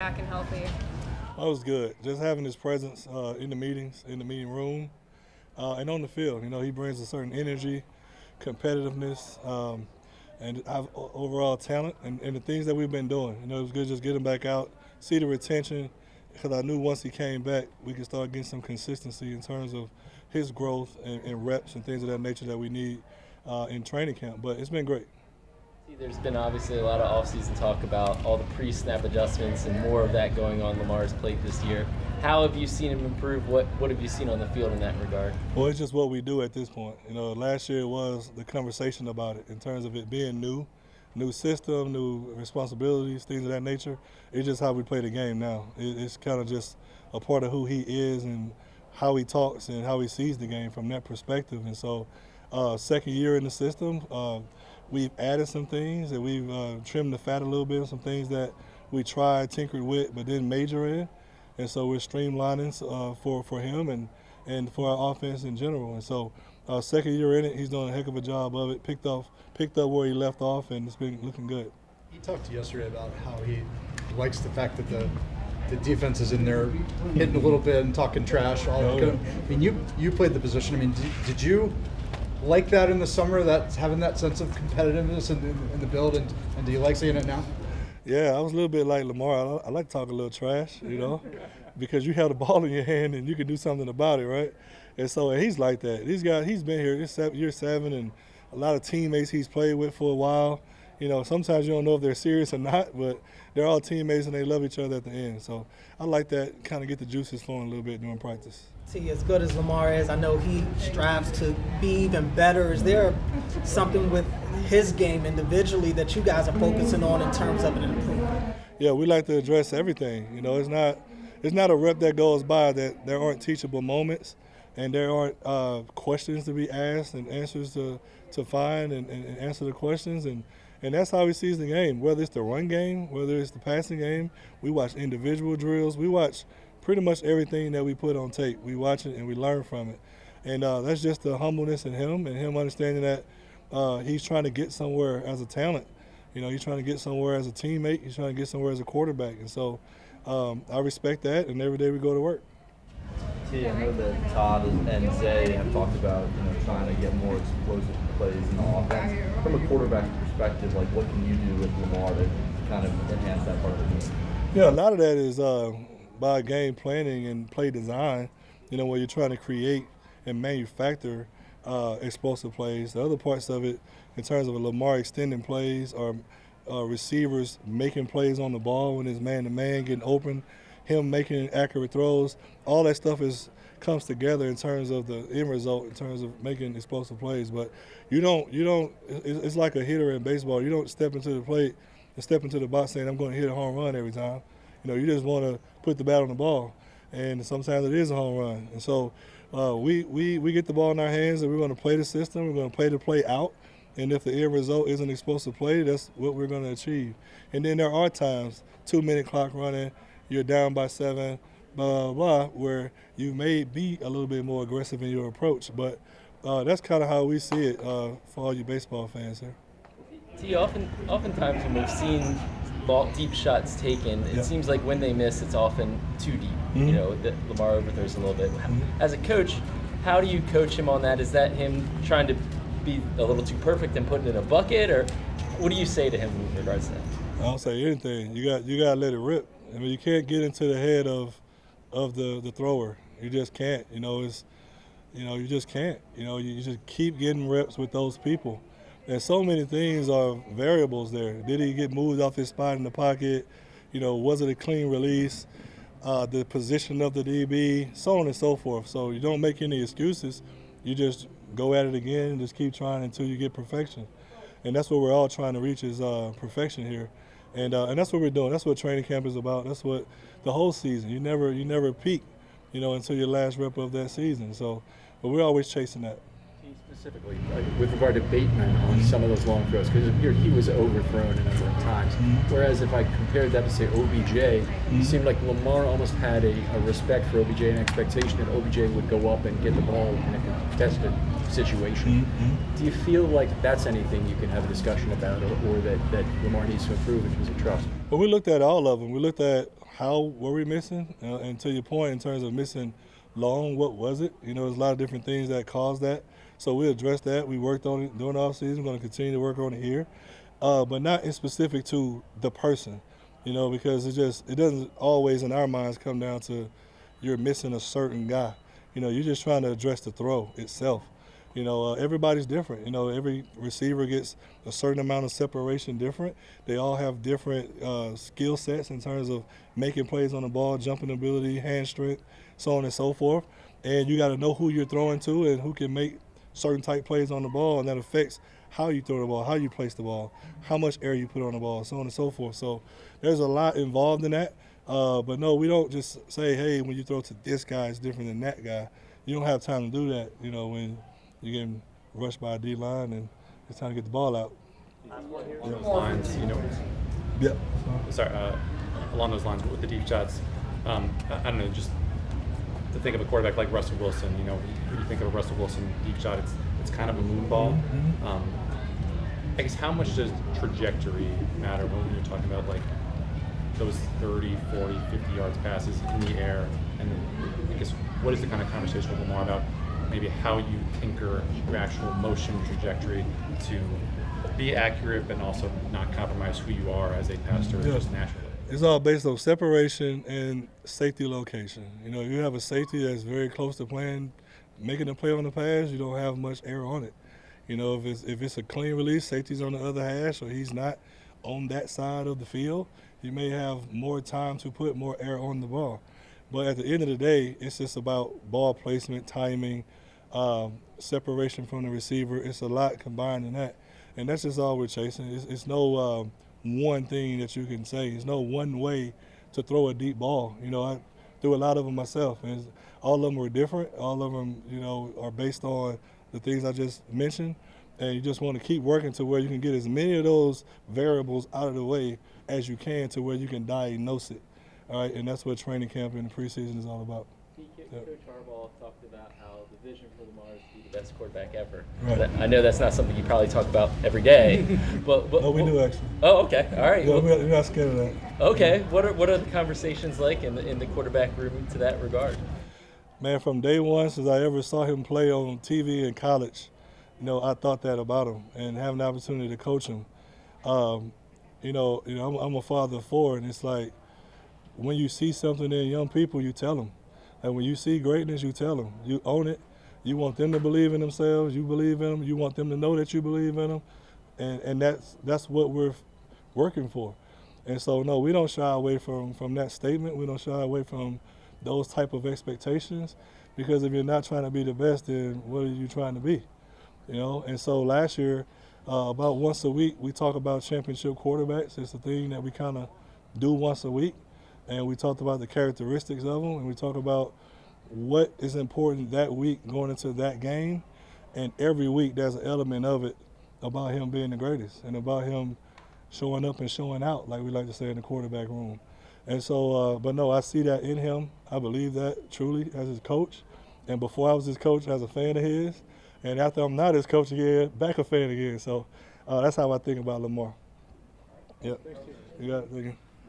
back and healthy? That was good. Just having his presence in the meetings, in the meeting room, and on the field. You know, he brings a certain energy, competitiveness, and overall talent and the things that we've been doing. You know, it was good just getting back out, see the retention, because I knew once he came back, we could start getting some consistency in terms of his growth and reps and things of that nature that we need in training camp. But it's been great. There's been obviously a lot of offseason talk about all the pre-snap adjustments and more of that going on Lamar's plate this year. How have you seen him improve? What have you seen on the field in that regard? Well, it's just what we do at this point. You know, last year was the conversation about it in terms of it being new system, new responsibilities, things of that nature. It's just how we play the game now. It's kind of just a part of who he is and how he talks and how he sees the game from that perspective. And so, second year in the system, we've added some things and we've trimmed the fat a little bit on some things that we tried, tinkered with, but didn't major in. And so we're streamlining for him and for our offense in general. And so second year in it, he's doing a heck of a job of it, picked up where he left off, and it's been looking good. He talked to you yesterday about how he likes the fact that the defense is in there hitting a little bit and talking trash. I mean, you played the position. I mean, did you like that in the summer, that having that sense of competitiveness in the build, and do you like seeing it now? Yeah, I was a little bit like Lamar. I like to talk a little trash, you know, because you have the ball in your hand and you can do something about it, right? And so he's like that. He's been here, this year 7, and a lot of teammates he's played with for a while. You know, sometimes you don't know if they're serious or not, but they're all teammates and they love each other at the end. So I like that, kind of get the juices flowing a little bit during practice. See, as good as Lamar is, I know he strives to be even better. Is there something with his game individually that you guys are focusing on in terms of an improvement? Yeah, we like to address everything. You know, it's not a rep that goes by that there aren't teachable moments and there aren't questions to be asked and answers to find and answer the questions. And that's how he sees the game, whether it's the run game, whether it's the passing game. We watch individual drills. We watch pretty much everything that we put on tape. We watch it and we learn from it. And that's just the humbleness in him and him understanding that he's trying to get somewhere as a talent. You know, he's trying to get somewhere as a teammate. He's trying to get somewhere as a quarterback. And so I respect that, and every day we go to work. I know that Todd and Zay have talked about, trying to get more explosive plays in the offense. From a quarterback perspective, like, what can you do with Lamar to kind of enhance that part of the game? Yeah, a lot of that is by game planning and play design, where you're trying to create and manufacture explosive plays. The other parts of it, in terms of Lamar extending plays or receivers making plays on the ball when it's man-to-man, getting open, him making accurate throws, all that stuff comes together in terms of the end result, in terms of making explosive plays. But you don't. It's like a hitter in baseball. You don't step into the plate and step into the box saying, I'm going to hit a home run every time. You just want to put the bat on the ball, and sometimes it is a home run. And so we get the ball in our hands, and we're going to play the system. We're going to play the play out, and if the end result is an explosive play, that's what we're going to achieve. And then there are times, 2-minute clock running, you're down by 7, blah, blah, blah, where you may be a little bit more aggressive in your approach. But that's kind of how we see it for all you baseball fans here. See, oftentimes when we've seen deep shots taken, it seems like when they miss, it's often too deep. Mm-hmm. That Lamar overthrows a little bit. Mm-hmm. As a coach, how do you coach him on that? Is that him trying to be a little too perfect and put it in a bucket, or what do you say to him in regards to that? I don't say anything. You got to let it rip. I mean, you can't get into the head of the thrower. You just can't. You just can't. You just keep getting reps with those people. And so many things are variables there. Did he get moved off his spot in the pocket? Was it a clean release? The position of the DB, so on and so forth. So you don't make any excuses. You just go at it again and just keep trying until you get perfection. And that's what we're all trying to reach is perfection here. And that's what we're doing. That's what training camp is about. That's what the whole season. You never peak, until your last rep of that season. So, but we're always chasing that. Specifically, with regard to Bateman on some of those long throws, because it appeared he was overthrown a number of times. Mm-hmm. Whereas if I compared that to, say, OBJ, it seemed like Lamar almost had a respect for OBJ, an expectation that OBJ would go up and get the ball in a contested situation. Mm-hmm. Do you feel like that's anything you can have a discussion about, or that Lamar needs to improve in terms of trust? Well, we looked at all of them. We looked at how were we missing? And to your point, in terms of missing long, what was it? There's a lot of different things that caused that. So we addressed that. We worked on it during the offseason. We're going to continue to work on it here, but not in specific to the person, because it doesn't always in our minds come down to you're missing a certain guy. You're just trying to address the throw itself. Everybody's different. Every receiver gets a certain amount of separation different. They all have different skill sets in terms of making plays on the ball, jumping ability, hand strength, so on and so forth. And you got to know who you're throwing to and who can make certain type plays on the ball, and that affects how you throw the ball, how you place the ball, how much air you put on the ball, so on and so forth. So there's a lot involved in that. But no, we don't just say, hey, when you throw to this guy, it's different than that guy. You don't have time to do that, when you're getting rushed by a D-line and it's time to get the ball out. Along those lines, Yep. along those lines with the deep shots, I don't know, just to think of a quarterback like Russell Wilson, when you think of a Russell Wilson deep shot, it's kind of a moon ball. I guess how much does trajectory matter when you're talking about like those 30, 40, 50 yards passes in the air? And I guess what is the kind of conversation with Lamar about maybe how you tinker your actual motion trajectory to be accurate but also not compromise who you are as a passer just naturally? It's all based on separation and safety location. You have a safety that's very close to making a play on the pass, you don't have much air on it. If it's a clean release, safety's on the other hash, or he's not on that side of the field, you may have more time to put more air on the ball. But at the end of the day, it's just about ball placement, timing, separation from the receiver. It's a lot combined in that. And that's just all we're chasing. It's no one thing that you can say. There's no one way to throw a deep ball. I threw a lot of them myself, and all of them were different. All of them, are based on the things I just mentioned. And you just want to keep working to where you can get as many of those variables out of the way as you can to where you can diagnose it. All right, and that's what training camp and the preseason is all about. Coach Harbaugh talked about how the vision for Lamar is to be the best quarterback ever. Right. I know that's not something you probably talk about every day, but Oh, we do actually. Oh, okay, all right. Yeah, we're not scared of that. Okay, what are the conversations like in the quarterback room to that regard? Man, from day one, since I ever saw him play on TV in college, I thought that about him, and having the opportunity to coach him. I'm a father of four, and it's like when you see something in young people, you tell them. And when you see greatness, you tell them. You own it. You want them to believe in themselves. You believe in them. You want them to know that you believe in them, and that's what we're working for. And so, no, we don't shy away from that statement. We don't shy away from those type of expectations, because if you're not trying to be the best, then what are you trying to be? And so last year, about once a week, we talk about championship quarterbacks. It's a thing that we kind of do once a week, and we talked about the characteristics of them, and we talk about what is important that week going into that game, and every week there's an element of it about him being the greatest and about him showing up and showing out, like we like to say in the quarterback room. And so, but no, I see that in him. I believe that truly as his coach, and before I was his coach, as a fan of his. And after I'm not his coach again, back a fan again. So that's how I think about Lamar. Yep. You got it. Thank you.